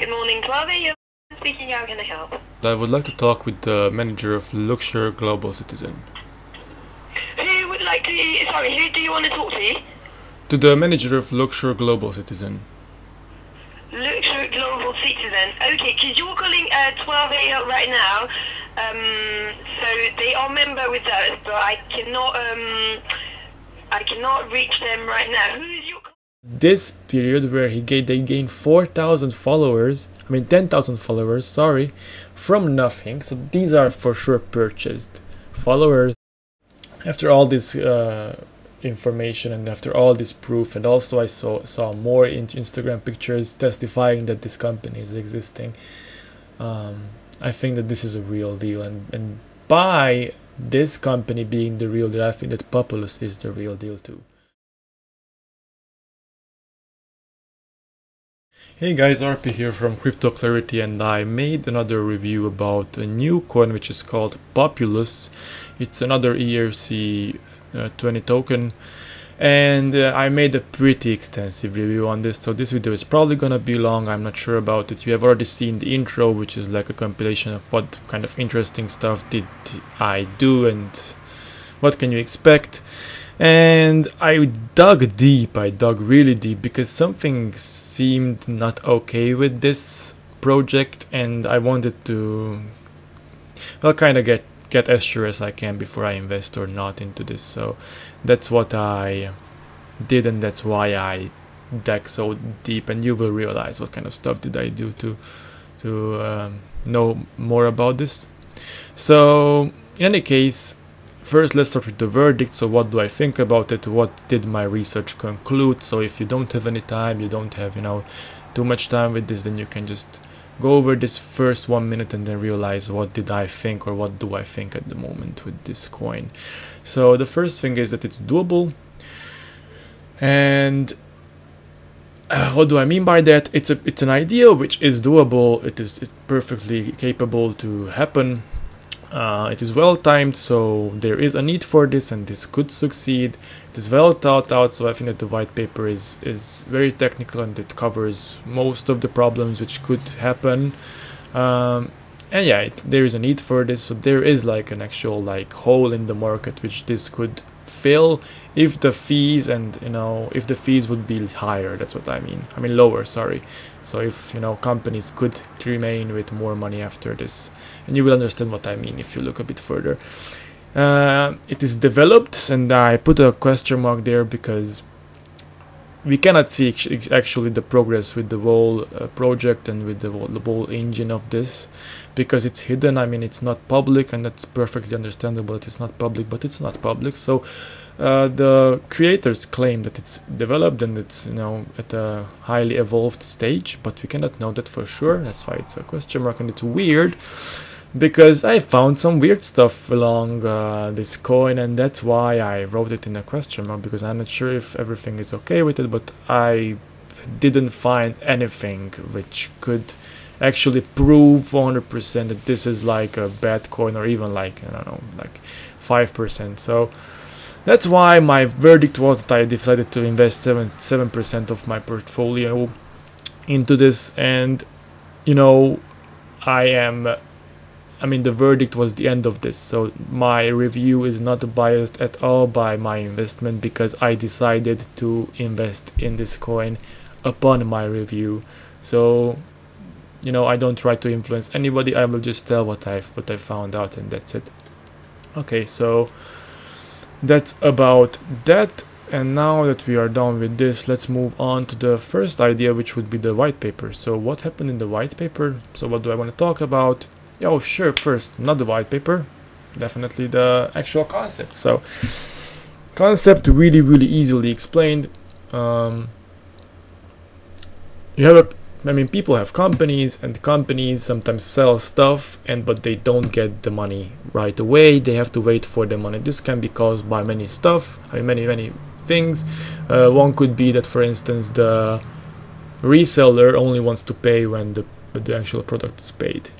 Good morning, 12 a.m. Speaking, how can I help? I would like to talk with the manager of Luxury Global Citizen. Who would like to... Sorry, who do you want to talk to? To the manager of Luxury Global Citizen. Luxury Global Citizen. Okay, because you're calling 12 a.m. right now. So they are member with us, but I cannot reach them right now. Who is your... This period where they gained 4,000 followers, 10,000 followers, sorry, from nothing. So these are for sure purchased followers. After all this information and after all this proof, and also I saw more Instagram pictures testifying that this company is existing. I think that this is a real deal, and by this company being the real deal, I think that Populous is the real deal too. Hey guys, RP here from Crypto Clarity, and I made another review about a new coin which is called Populous. It's another ERC20 token, and I made a pretty extensive review on this, so this video is probably gonna be long. I'm not sure about it. You have already seen the intro, which is like a compilation of what kind of interesting stuff did I do and what can you expect. And I dug deep, I dug really deep, because something seemed not okay with this project, and I wanted to, well, kind of get as sure as I can before I invest or not into this. So that's what I did, and that's why I dug so deep, and you will realize what kind of stuff did I do to know more about this. So in any case, first, let's start with the verdict. So what do I think about it? What did my research conclude? So if you don't have any time, you don't have, too much time with this, then you can just go over this first 1 minute and then realize what did I think, or what do I think at the moment with this coin. So the first thing is that it's doable. And what do I mean by that? It's an idea which is doable. It's perfectly capable to happen. It is well timed, so there is a need for this, and this could succeed. It is well thought out, so I think that the white paper is very technical, and it covers most of the problems which could happen. And yeah, there is a need for this, so there is like an actual hole in the market which this could fill if the fees if the fees would be higher. That's what I mean lower, sorry. So if companies could remain with more money after this, and you will understand what I mean if you look a bit further. It is developed, and I put a question mark there because we cannot see actually the progress with the whole project and with the whole engine of this, because it's hidden. it's not public, and that's perfectly understandable. It is not public, but it's not public. So the creators claim that it's developed and it's at a highly evolved stage, but we cannot know that for sure. That's why it's a question mark, and it's weird because I found some weird stuff along this coin, and that's why I wrote it in a question mark, because I'm not sure if everything is okay with it, but I didn't find anything which could actually prove 100% that this is like a bad coin, or even I don't know, 5%. So that's why my verdict was that I decided to invest 7% of my portfolio into this. And the verdict was the end of this. So my review is not biased at all by my investment, because I decided to invest in this coin upon my review. So I don't try to influence anybody. I will just tell what I found out, and that's it. Okay, so that's about that. And now that we are done with this, let's move on to the first idea, which would be the white paper. So what happened in the white paper? So what do I want to talk about? Oh sure, first, not the white paper, definitely the actual concept. So concept really easily explained. People have companies, and companies sometimes sell stuff, but they don't get the money right away. They have to wait for the money. This can be caused by many things. One could be that, for instance, the reseller only wants to pay when the actual product is paid.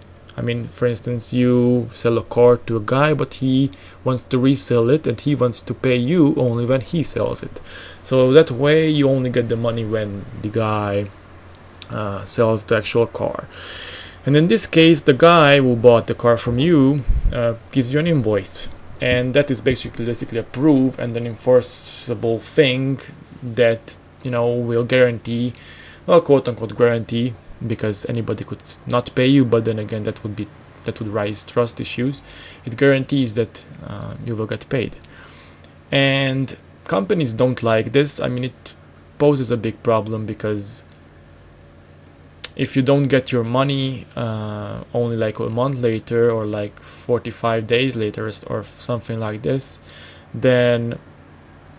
For instance, you sell a car to a guy, but he wants to resell it, and he wants to pay you only when he sells it. So that way you only get the money when the guy sells the actual car. And in this case, the guy who bought the car from you gives you an invoice, and that is basically a proof and an enforceable thing that, you know, will guarantee, well, quote unquote guarantee, because anybody could not pay you, but then again that would raise trust issues. It guarantees that you will get paid, and companies don't like this. I mean, it poses a big problem, because if you don't get your money only like a month later, or like 45 days later, or something like this, then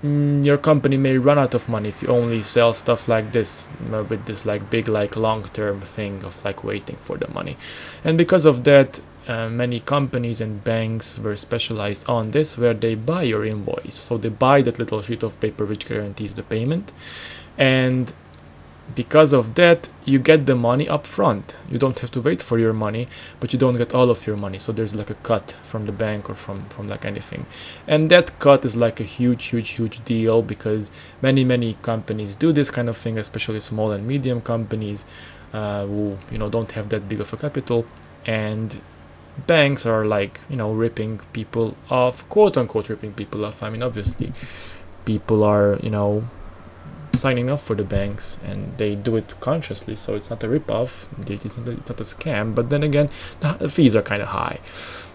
your company may run out of money if you only sell stuff like this, with this like big like long-term thing of like waiting for the money. And because of that, many companies and banks were specialized on this, where they buy your invoice. So they buy that little sheet of paper which guarantees the payment, and because of that, you get the money up front. You don't have to wait for your money, but you don't get all of your money. So there's like a cut from the bank, or from like anything. And that cut is like a huge deal, because many companies do this kind of thing, especially small and medium companies who, you know, don't have that big of a capital. And banks are like, you know, ripping people off, quote unquote ripping people off. I mean, obviously people are, you know, signing up for the banks, and they do it consciously, so it's not a rip-off, it's not a scam. But then again, the fees are kind of high,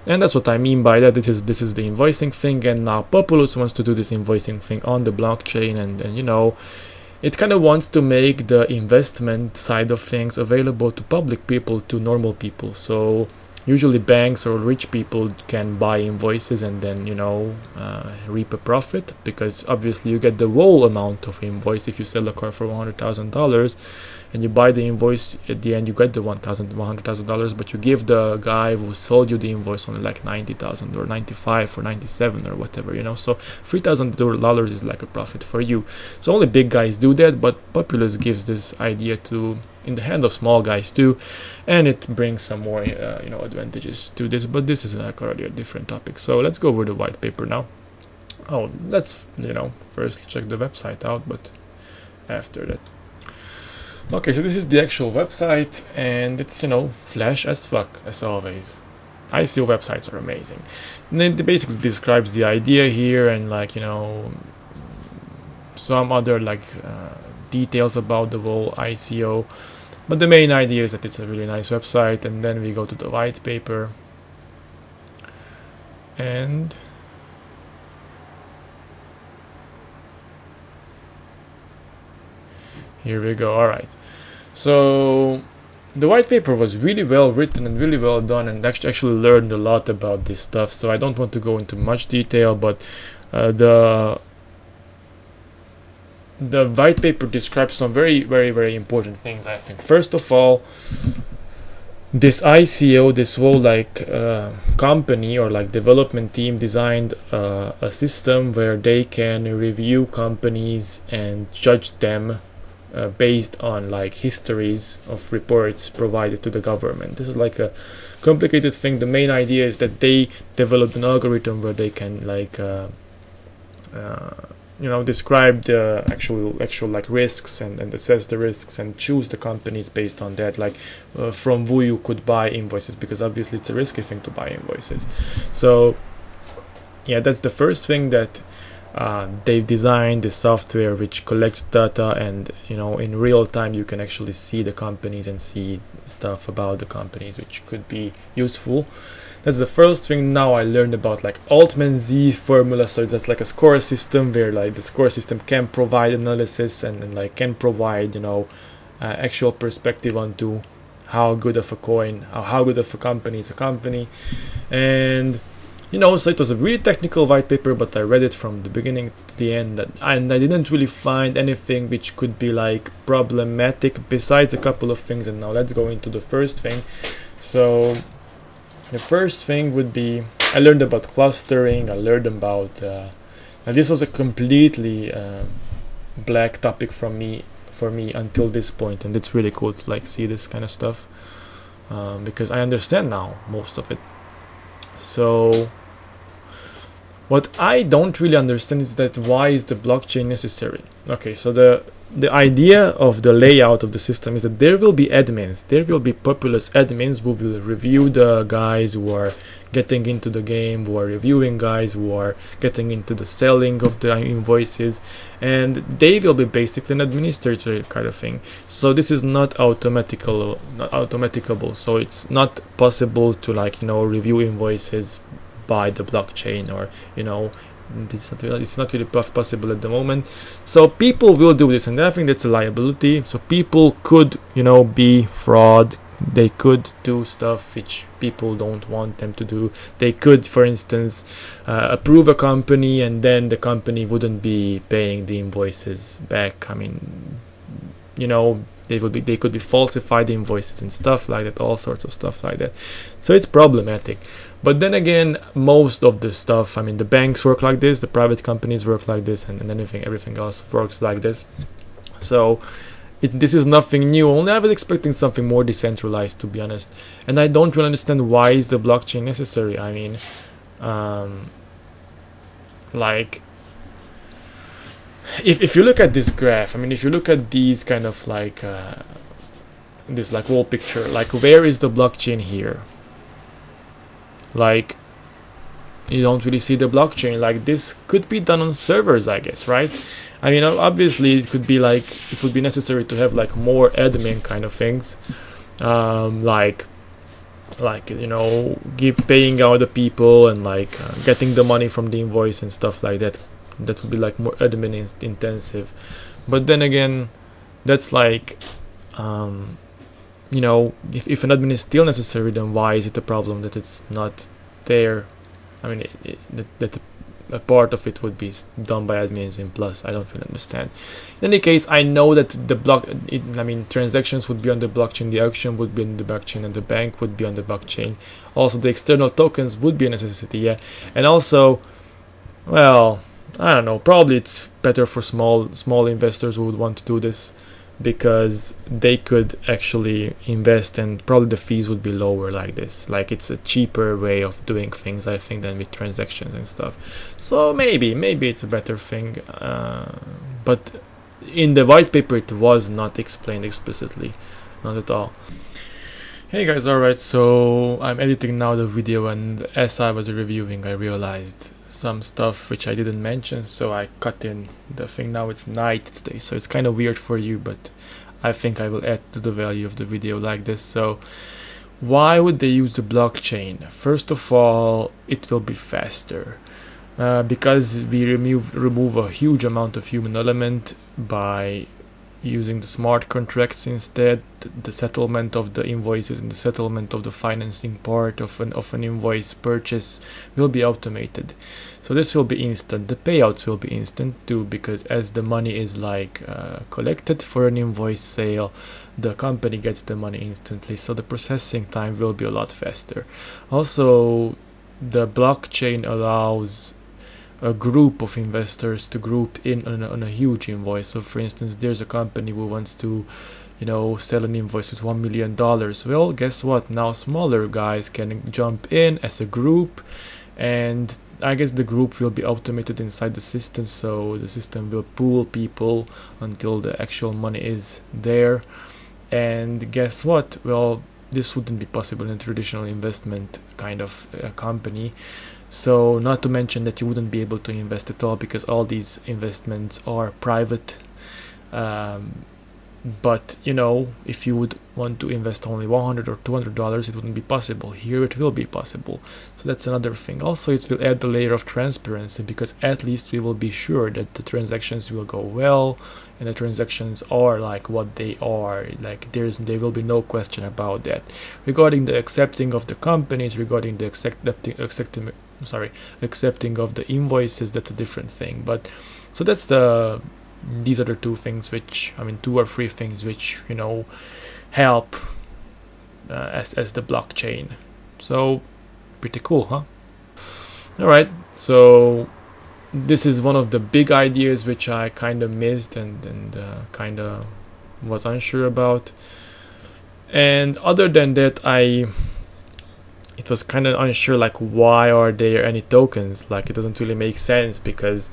and that's what I mean by that. This is the invoicing thing, and now Populous wants to do this invoicing thing on the blockchain, and you know, it kind of wants to make the investment side of things available to public people, to normal people. So usually banks or rich people can buy invoices and then, you know, reap a profit, because obviously you get the whole amount of invoice. If you sell a car for $100,000 and you buy the invoice, at the end you get the $100,000, but you give the guy who sold you the invoice only like $90,000 or $95,000 or $97,000 or whatever, you know. So $3,000 is like a profit for you. So only big guys do that, but Populous gives this idea in the hand of small guys too, and it brings some more you know, advantages to this. But this is like already a different topic. So let's go over the white paper now. Oh, let's, you know, first check the website out, but after that. Okay, so this is the actual website, and it's, you know, flash as fuck, as always. ICO websites are amazing. And it basically describes the idea here, and like, you know, some other like details about the whole ICO. But the main idea is that it's a really nice website. And then we go to the white paper, and here we go. All right, so the white paper was really well written and really well done, and actually learned a lot about this stuff. So I don't want to go into much detail, but the white paper describes some very important things, I think. First of all, this ICO, this whole like company or like development team designed a system where they can review companies and judge them based on like histories of reports provided to the government. This is like a complicated thing. The main idea is that they developed an algorithm where they can like you know, describe the actual like risks, and assess the risks and choose the companies based on that, like from who you could buy invoices, because obviously it's a risky thing to buy invoices. So yeah, that's the first thing, that they've designed the software which collects data, and, you know, in real time you can actually see the companies and see stuff about the companies, which could be useful. That's the first thing. Now I learned about like Altman Z formula. So that's like a score system where like the score system can provide analysis and like can provide, you know, actual perspective onto how good of a coin, how good of a company is a company. And, you know, so it was a really technical white paper, but I read it from the beginning to the end, and I didn't really find anything which could be like problematic besides a couple of things. And now let's go into the first thing. So the first thing would be, I learned about clustering. I learned about and this was a completely black topic for me until this point, and it's really cool to like see this kind of stuff because I understand now most of it. So what I don't really understand is that why is the blockchain necessary? Okay, so the idea of the layout of the system is that there will be admins, there will be Populous admins who will review the guys who are getting into the game, who are reviewing guys who are getting into the selling of the invoices, and they will be basically an administrator kind of thing. So this is not automaticable, so it's not possible to, like, review invoices by the blockchain, or it's not really possible at the moment. So people will do this, and I think that's a liability. So people could be fraud. They could do stuff which people don't want them to do. They could, for instance, approve a company, and then the company wouldn't be paying the invoices back. I mean, they could be falsified invoices and stuff like that, all sorts of stuff like that. So it's problematic. But then again, most of the stuff, I mean, the banks work like this, the private companies work like this, and everything else works like this. So this is nothing new. Only I was expecting something more decentralized, to be honest. And I don't really understand why is the blockchain necessary. I mean, like, if you look at this graph, I mean, if you look at these kind of like this like wall picture, like, where is the blockchain here? Like, you don't really see the blockchain. Like, this could be done on servers, I guess, right? I mean, obviously it could be like, it would be necessary to have like more admin kind of things, paying out the people, and like getting the money from the invoice and stuff like that. That would be like more admin intensive. But then again, that's like, if an admin is still necessary, then why is it a problem that it's not there? I mean, that a part of it would be done by admins in Plus. I don't really understand. In any case, I know that transactions would be on the blockchain, the auction would be on the blockchain, and the bank would be on the blockchain. Also, the external tokens would be a necessity, yeah. And also, well, I don't know, probably it's better for small investors who would want to do this, because they could actually invest, and probably the fees would be lower like this. Like, it's a cheaper way of doing things, I think, than with transactions and stuff. So maybe it's a better thing, but in the white paper it was not explained explicitly, not at all. Hey guys, alright, so I'm editing now the video, and as I was reviewing I realized some stuff which I didn't mention, so I cut in the thing. Now it's night today, so it's kind of weird for you, but I think I will add to the value of the video like this. So why would they use the blockchain? First of all, it will be faster, because we remove a huge amount of human element by using the smart contracts instead. The settlement of the invoices and the settlement of the financing part of an invoice purchase will be automated. So this will be instant. The payouts will be instant too, because as the money is like collected for an invoice sale, the company gets the money instantly. So the processing time will be a lot faster. Also, the blockchain allows a group of investors to group in on a huge invoice. So for instance, there's a company who wants to sell an invoice with $1 million. Well, guess what? Now smaller guys can jump in as a group, and I guess the group will be automated inside the system, so the system will pool people until the actual money is there. And guess what? Well, this wouldn't be possible in a traditional investment kind of company. So not to mention that you wouldn't be able to invest at all, because all these investments are private. But if you would want to invest only $100 or $200, it wouldn't be possible. Here it will be possible. So that's another thing. Also, it will add the layer of transparency, because at least we will be sure that the transactions will go well, and the transactions are like what they are. Like, there will be no question about that. Regarding the accepting of the companies, regarding the accepting of the invoices, that's a different thing. But so that's these are the two or three things which help as the blockchain. So pretty cool, huh? All right, so this is one of the big ideas which I kind of missed and kind of was unsure about. And other than that, it was kind of unsure, like, why are there any tokens? Like, it doesn't really make sense, because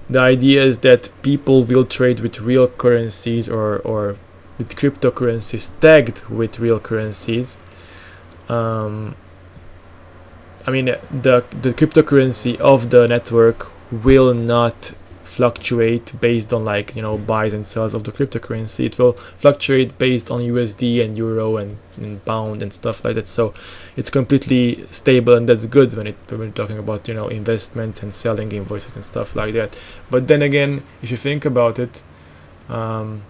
The idea is that people will trade with real currencies or with cryptocurrencies tagged with real currencies. I mean, the cryptocurrency of the network will not fluctuate based on, like, you know, buys and sells of the cryptocurrency. It will fluctuate based on USD and euro and pound and stuff like that. So it's completely stable, and that's good when we're talking about, you know, investments and selling invoices and stuff like that. But then again, if you think about it, then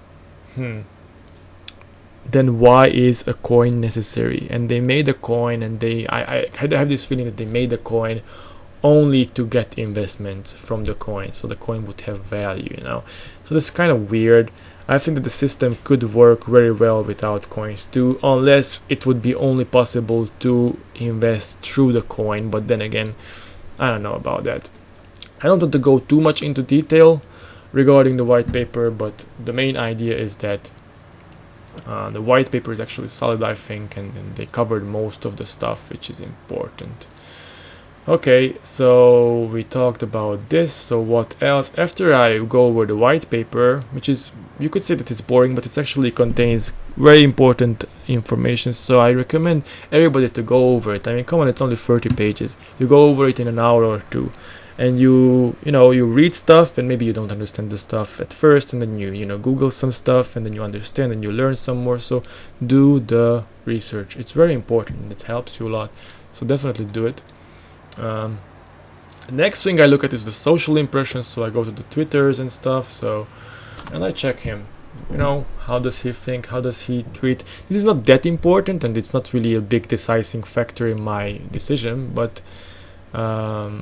why is a coin necessary? And they made a coin, and I have this feeling that they made a coin only to get investments from the coin, so the coin would have value, you know. So that's kind of weird. I think that the system could work very well without coins too, unless it would be only possible to invest through the coin. But then again, I don't know about that. I don't want to go too much into detail regarding the white paper, but the main idea is that the white paper is actually solid, I think, and they covered most of the stuff which is important. Okay, so we talked about this. So what else? After I go over the white paper, which is, you could say that it's boring, but it actually contains very important information, so I recommend everybody to go over it. I mean, come on, it's only 30 pages. You go over it in an hour or two, and you read stuff, and maybe you don't understand the stuff at first, and then you Google some stuff, and then you understand and you learn some more. So do the research. It's very important. It helps you a lot. So definitely do it. Next thing I look at is the social impressions. So I go to the Twitters and stuff. So, and I check him. You know, how does he think? How does he tweet? This is not that important, and it's not really a big deciding factor in my decision. But I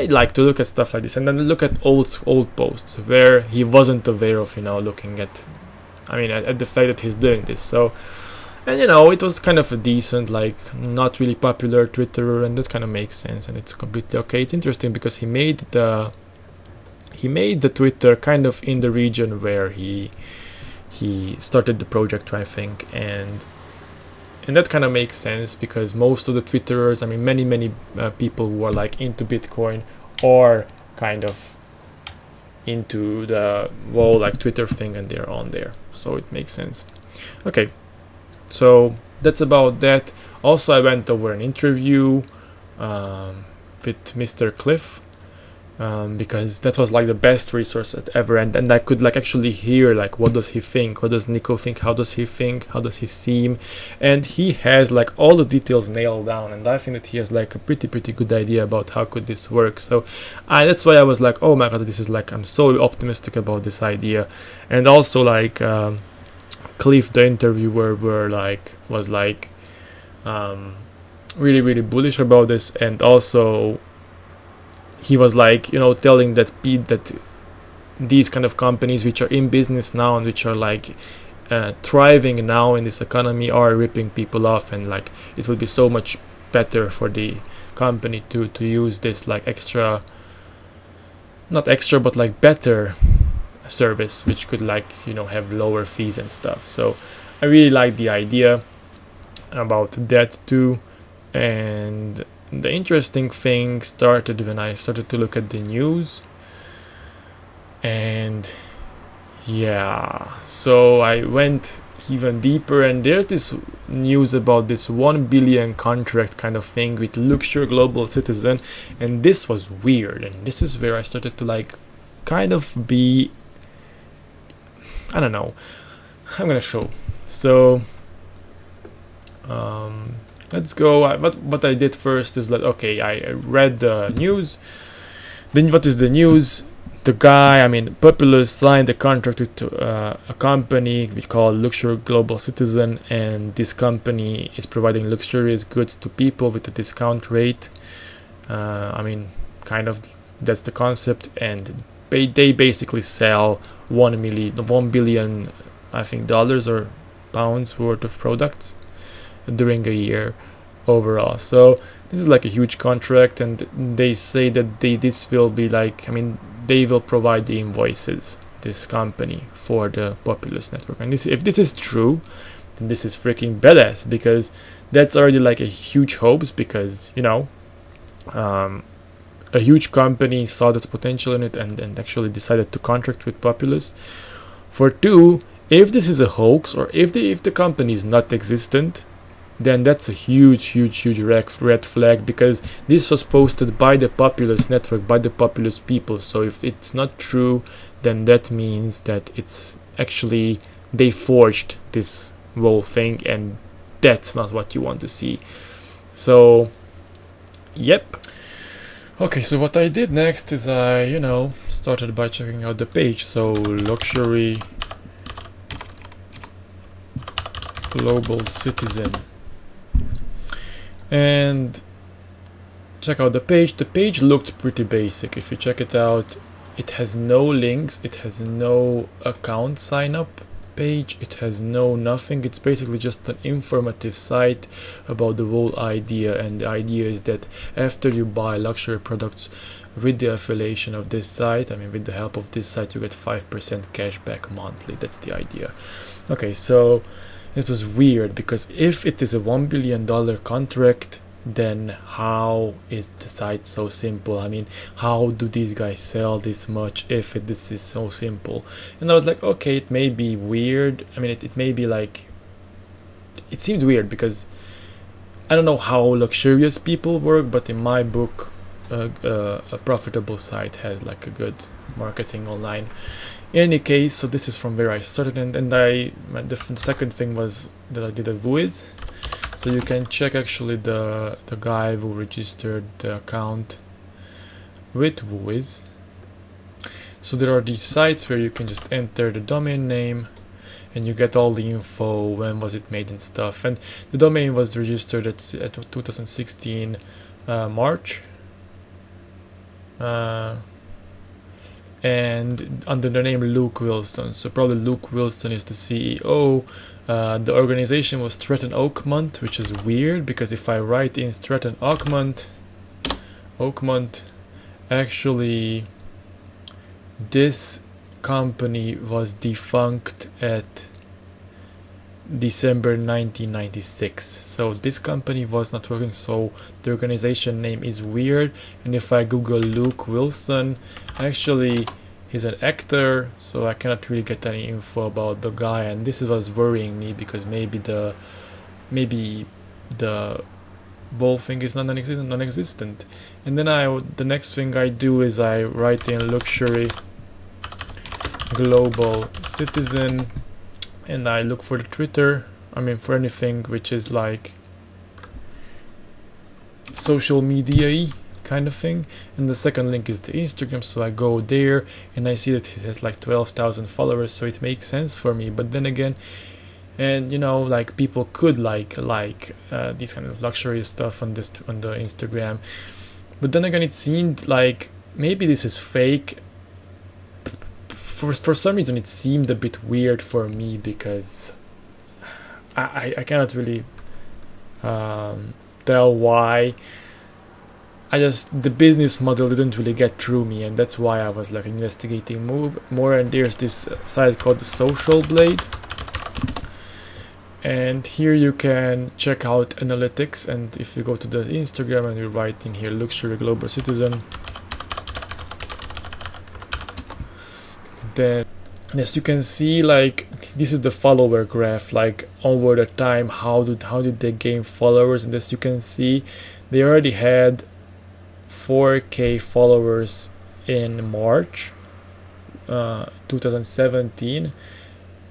like to look at stuff like this, and then look at old posts where he wasn't aware of, looking at, at the fact that he's doing this. So, and it was kind of a decent, like, not really popular Twitterer, and that kind of makes sense, and it's completely okay. It's interesting because he made the Twitter kind of in the region where he started the project, I think, and that kind of makes sense because most of the Twitterers, many people who are like into Bitcoin or kind of into the whole like Twitter thing, and they're on there, so it makes sense. Okay, so that's about that. Also, I went over an interview with Mr. Cliff, because that was like the best resource ever, and I could like actually hear like what does he think, what does Nico think, how does he think, how does he seem, and he has like all the details nailed down, and I think that he has like a pretty good idea about how could this work. So that's why I was like, oh my god, this is like, I'm so optimistic about this idea. And also like Cliff, the interviewer, was really bullish about this, and also he was like, telling that these kind of companies which are in business now and which are like thriving now in this economy are ripping people off, and like it would be so much better for the company to use this like not extra but like better service which could like have lower fees and stuff. So I really like the idea about that too. And the interesting thing started when I started to look at the news, and yeah, so I went even deeper, and there's this news about this 1 billion contract kind of thing with Luxury Global Citizen, and this was weird, and this is where I started to like kind of be, I don't know, I'm gonna show. So let's go. What I did first is like, okay, I read the news. Then what is the news? The guy, Populous, signed a contract with a company we call Luxury Global Citizen, and this company is providing luxurious goods to people with a discount rate. Kind of that's the concept, and they basically sell 1 billion, I think, dollars or pounds worth of products during a year overall. So this is like a huge contract, and they say that this will be like, they will provide the invoices, this company, for the Populous network. And if this is true, then this is freaking badass, because that's already like a huge hopes, because a huge company saw the potential in it and actually decided to contract with Populous. For two, if this is a hoax, or if the company is not existent, then that's a huge red flag, because this was posted by the Populous network, by the Populous people. So if it's not true, then that means that it's actually they forged this whole thing, and that's not what you want to see. So yep. Okay, so what I did next is I, started by checking out the page. So luxury global citizen, and check out the page. The page looked pretty basic. If you check it out, it has no links, it has no account sign up page, it has no nothing. It's basically just an informative site about the whole idea, and the idea is that after you buy luxury products with the affiliation of this site, with the help of this site, you get 5% cash back monthly. That's the idea. Okay, so it was weird, because if it is a $1 billion contract, then how is the site so simple? How do these guys sell this much if this is so simple? And I was like, okay, it may be weird. It may be like, it seemed weird, because I don't know how luxurious people work, but in my book, a profitable site has like a good marketing online. In any case, so this is from where I started, and the second thing was that I did a Whois. So you can check actually the guy who registered the account with Whois. So there are these sites where you can just enter the domain name, and you get all the info, when was it made and stuff. And the domain was registered at 2016 March. And under the name Luke Wilson. So probably Luke Wilson is the CEO. The organization was Stratton Oakmont, which is weird, because if I write in Stratton Oakmont, actually this company was defunct at December 1996. So this company was not working, so the organization name is weird. And if I Google Luke Wilson, actually he's an actor, so I cannot really get any info about the guy, and this was worrying me, because maybe the whole thing is non-existent. And then the next thing I do is I write in luxury global citizen, and I look for the Twitter, for anything which is like social media-y kind of thing. And the second link is the Instagram, so I go there and I see that he has like 12,000 followers, so it makes sense for me. But then again, and like people could like these kind of luxury stuff on the Instagram, but then again it seemed like maybe this is fake. For some reason it seemed a bit weird for me, because I cannot really tell why. The business model didn't really get through me, and that's why I was like investigating more. And there's this site called the Social Blade, and here you can check out analytics. And if you go to the Instagram and you write in here luxury global citizen, then as you can see, like this is the follower graph, like over the time how did they gain followers. And as you can see, they already had 4K followers in March 2017,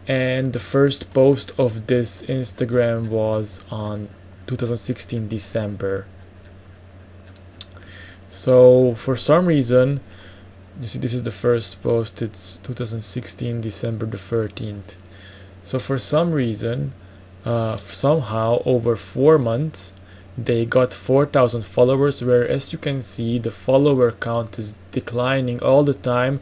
and the first post of this Instagram was on 2016 December. So for some reason, you see this is the first post, it's 2016 December the 13th. So for some reason, somehow over 4 months they got 4,000 followers, where as you can see the follower count is declining all the time.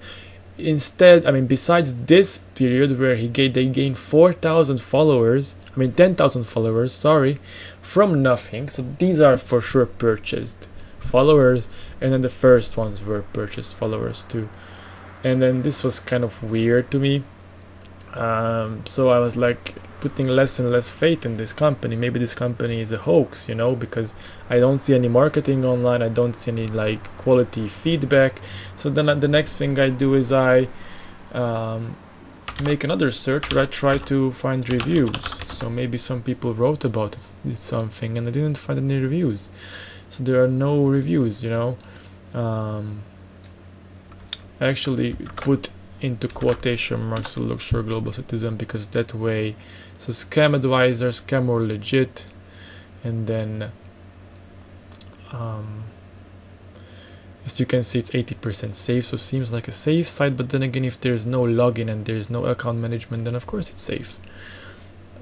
Instead, besides this period where they gained 4,000 followers, 10,000 followers, sorry, from nothing. So these are for sure purchased followers, and then the first ones were purchased followers too. And then this was kind of weird to me. So I was like, putting less and less faith in this company. Maybe this company is a hoax, you know, because I don't see any marketing online, I don't see any like quality feedback. So then the next thing I do is I make another search where I try to find reviews. So maybe some people wrote about it, something, and I didn't find any reviews. So there are no reviews, you know. I actually put into quotation marks the luxury global citizen because that way it's a scam advisor, scam or legit. And then as you can see, it's 80% safe, so it seems like a safe site. But then again, if there's no login and there's no account management, then of course it's safe.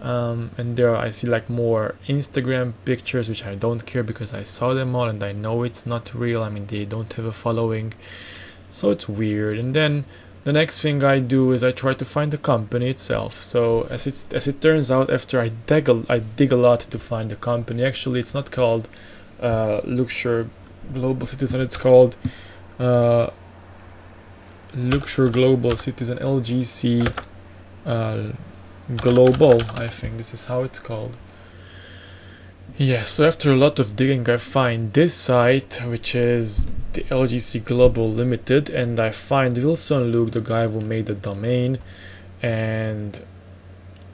And there I see like more Instagram pictures, which I don't care because I saw them all and I know it's not real. I mean, they don't have a following, so it's weird. And then the next thing I do is I try to find the company itself. So as it turns out, after I dig a lot to find the company. Actually, it's not called Luxury Global Citizen. It's called Luxury Global Citizen LGC Global. I think this is how it's called. Yeah, so after a lot of digging, I find this site, which is the LGC Global Limited, and I find Wilson Luke, the guy who made the domain, and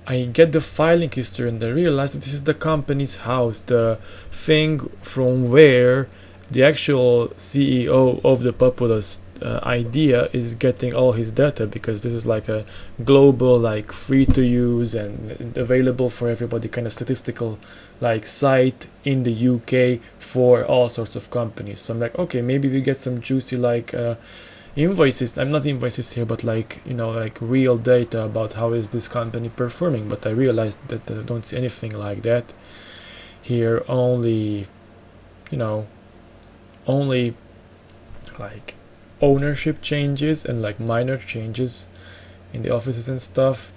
I get the filing history and I realize that this is the company's house, the thing from where the actual CEO of the Populous idea is getting all his data, because this is like a global, like free to use and available for everybody kind of statistical like site in the UK for all sorts of companies. So I'm like, okay, maybe we get some juicy like invoices. I'm not invoices here, but like, you know, like real data about how is this company performing. But I realized that I don't see anything like that here. Only, you know, only like ownership changes and like minor changes in the offices and stuff.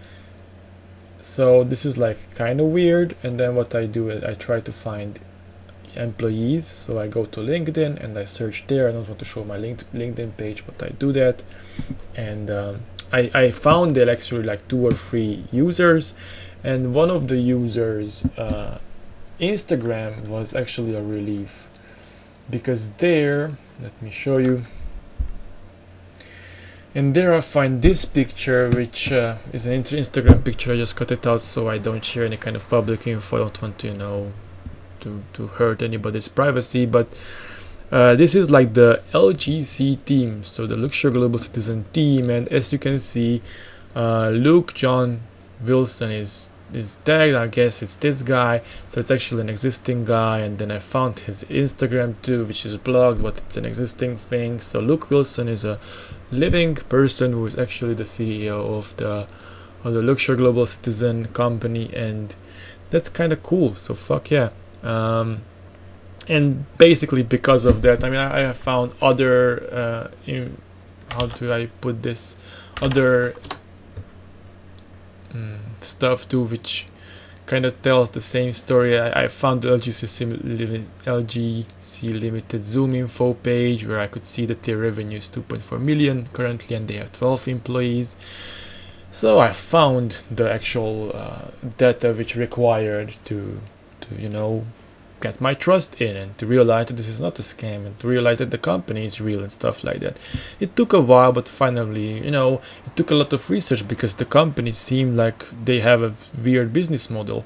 So this is like kind of weird. And then what I do is I try to find employees. So I go to LinkedIn and I search there. I don't want to show my LinkedIn page, but I do that. And I found there actually like 2 or 3 users, and one of the users Instagram was actually a relief, because there, let me show you. And there I find this picture, which is an Instagram picture. I just cut it out so I don't share any kind of public info. I don't want to, you know, to hurt anybody's privacy. But this is like the LGC team, so the Luxury Global Citizen team. And as you can see, Luke John Wilson is tagged. I guess it's this guy, so it's actually an existing guy. And then I found his Instagram too, which is blocked, but it's an existing thing. So Luke Wilson is a living person who is actually the CEO of the Luxury Global Citizen company, and that's kind of cool. So fuck yeah. And basically because of that, I mean, I have found other how do I put this, other stuff too, which kind of tells the same story. I found the LGC Limited Zoom info page, where I could see that their revenue is 2.4 million currently, and they have 12 employees. So I found the actual data which required to you know, get my trust in, and to realize that this is not a scam, and to realize that the company is real and stuff like that. It took a while, but finally, you know, it took a lot of research, because the company seemed like they have a weird business model.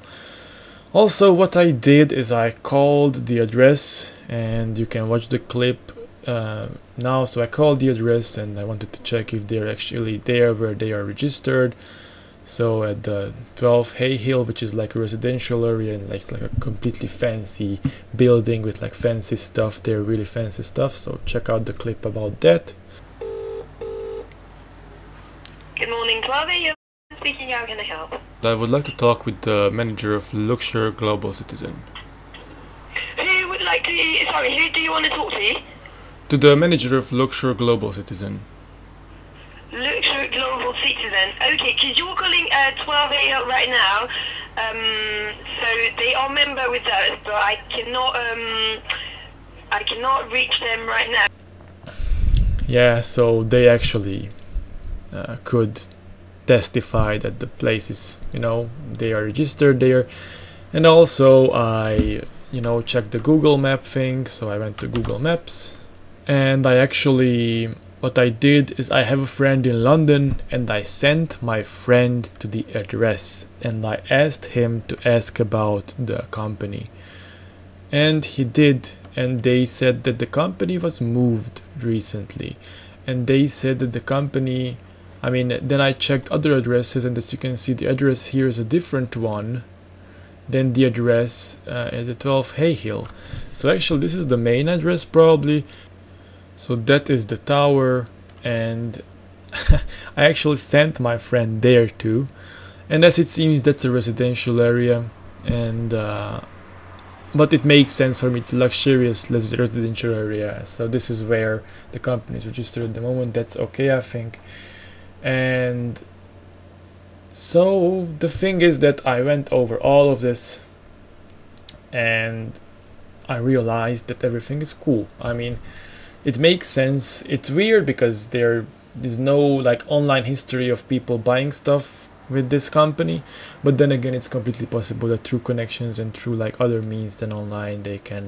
Also, what I did is I called the address, and you can watch the clip now. So I called the address and I wanted to check if they're actually there where they are registered. So at the 12 Hay Hill, which is like a residential area, and like it's like a completely fancy building with like fancy stuff. They're really fancy stuff. So check out the clip about that. Good morning, 12 AM. Speaking, how can I help? I would like to talk with the manager of Luxury Global Citizen. Who would like to... Sorry, who do you want to talk to? To the manager of Luxury Global Citizen. Luxury Global Citizen. Okay, because you're calling 12 AM right now. So they are member with us, but I cannot reach them right now. Yeah, so they actually could testify that the place is, they are registered there. And also I, checked the Google Map thing. So I went to Google Maps, and what I did is I have a friend in London, and I sent my friend to the address, and I asked him to ask about the company. And he did, and they said that the company was moved recently. And they said that the company, then I checked other addresses, and as you can see, the address here is a different one than the address at the 12 Hayhill. So actually this is the main address probably. So that is the tower, and I actually sent my friend there too. And as it seems, that's a residential area, and but it makes sense for me. It's a luxurious residential area, so this is where the company is registered at the moment. That's okay, I think. And so the thing is that I went over all of this, and I realized that everything is cool. It makes sense. It's weird because there is no like online history of people buying stuff with this company, but then again, it's completely possible that through connections and through like other means than online, they can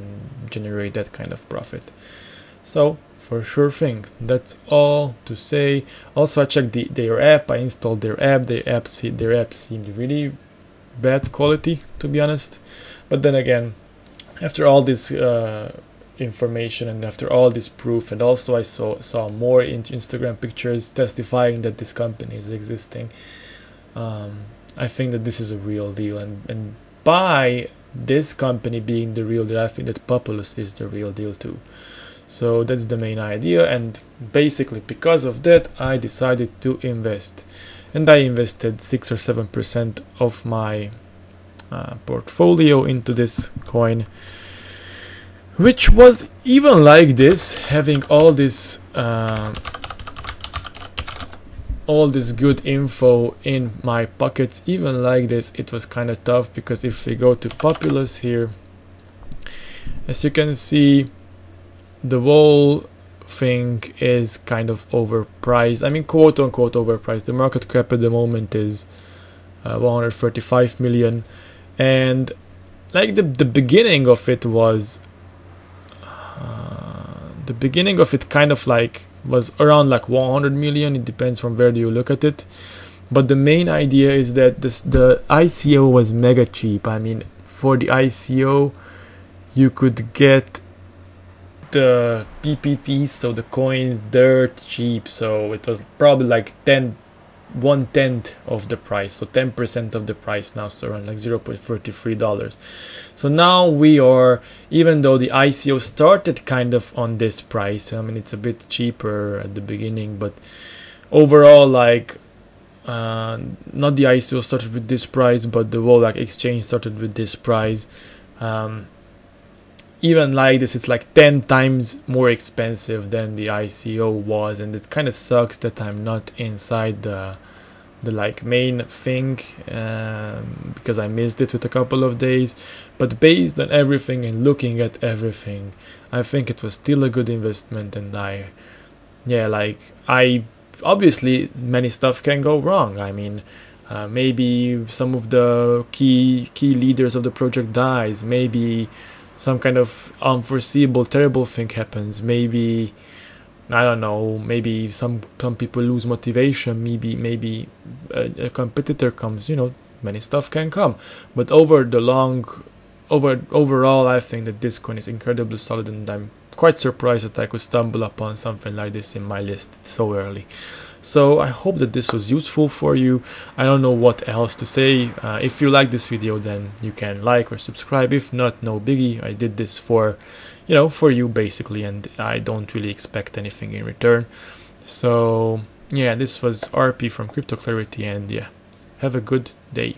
generate that kind of profit. So for sure thing. That's all to say. Also, I checked their app. I installed their app. Their app seemed really bad quality, to be honest. But then again, after all this information and after all this proof, and also I saw more Instagram pictures testifying that this company is existing, I think that this is a real deal, and by this company being the real deal, I think that Populous is the real deal too. So that's the main idea, and basically because of that I decided to invest, and I invested 6 or 7% of my portfolio into this coin, which was even like this, having all this good info in my pockets. Even like this, it was kind of tough, because if we go to Populous here, as you can see, the whole thing is kind of overpriced. I mean, quote unquote overpriced. The market cap at the moment is 135 million, and like the beginning of it was kind of like was around like 100 million. It depends from where do you look at it, but the main idea is that the ICO was mega cheap. I mean, for the ICO you could get the PPTs, so the coins, dirt cheap. So it was probably like 1/10 of the price, so 10% of the price now, so around like $0.43. So now we are, even though the ICO started kind of on this price, I mean it's a bit cheaper at the beginning, but overall, like not the ICO started with this price, but the whole like exchange started with this price. Even like this, it's like 10 times more expensive than the ICO was, and it kind of sucks that I'm not inside the like main thing, because I missed it with a couple of days. But based on everything and looking at everything, I think it was still a good investment. And I obviously many stuff can go wrong. I mean, maybe some of the key leaders of the project dies, maybe some kind of unforeseeable terrible thing happens, maybe I don't know, maybe some people lose motivation, maybe a competitor comes, many stuff can come. But overall I think that this coin is incredibly solid, and I'm quite surprised that I could stumble upon something like this in my list so early. So I hope that this was useful for you. I don't know what else to say. If you like this video, then you can like or subscribe. If not, no biggie. I did this for you basically, and I don't really expect anything in return. So yeah, this was RP from Crypto Clarity, and yeah, have a good day.